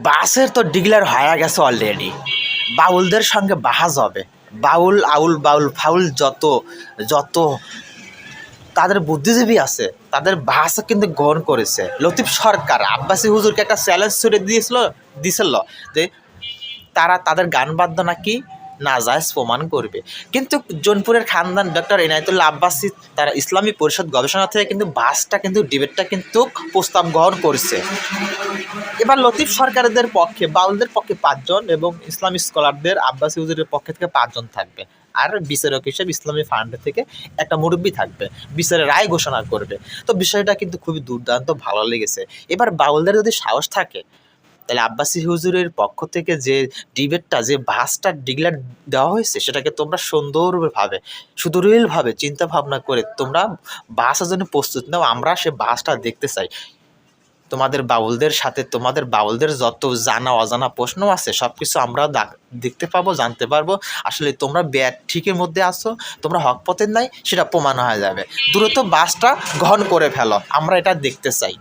বাসের তো ডিক্লেয়ার হয়ে গেছে অলরেডি। বাউলদের সঙ্গে বাহাজ হবে। বাউল আউল বাউল ফাউল যত যত তাদের বুদ্ধিজীবী আছে তাদের বাহাসও কিন্তু গ্রহণ করেছে। লতিফ সরকার আব্বাসী হুজুরকে একটা চ্যালেঞ্জ ছুড়ে দিয়েছিল যে তারা তাদের গান বাদ্য নাকি নাজায়েজ প্রমাণ করবে। কিন্তু জৌনপুরের খানদান ডক্টর এনায়েতুল্লাহ আব্বাসী তারা ইসলামী পরিষদ গবেষণা থেকে কিন্তু বাসটা কিন্তু ডিবেটটা কিন্তু প্রস্তাব গ্রহণ করেছে। এবার লতিফ সরকারদের পক্ষে বাউলদের পক্ষে 5 জন এবং ইসলামী স্কলারদের আব্বাসী হুজুরের পক্ষে থেকে 5 জন থাকবে, আর বিচারক হিসেবে ইসলামী ফান্ড থেকে একটা মুরব্বী থাকবে, বিচারের রায় ঘোষণা করবে। তো বিষয়টা কিন্তু খুবই দুর্দান্ত ভালো লেগেছে। এবার বাউলদের যদি সাহস থাকে তাহলে আব্বাসী হুজুরের পক্ষ থেকে যে ডিবেটটা যে বাসটা ডিক্লেয়ার দেওয়া হয়েছে সেটাকে তোমরা সুন্দরভাবে সুদূরভাবে চিন্তা ভাবনা করে তোমরা বাসের জন্য প্রস্তুত নাও। আমরা সে বাসটা দেখতে চাই। তোমাদের বাউলদের সাথে তোমাদের বাউলদের যত জানা অজানা প্রশ্ন আছে সব কিছু আমরা দেখতে পাবো, জানতে পারবো। আসলে তোমরা ঠিকের মধ্যে আসো, তোমরা হক পথের নাই সেটা প্রমাণ হয়ে যাবে। দ্রুত বাসটা গ্রহণ করে ফেলো, আমরা এটা দেখতে চাই।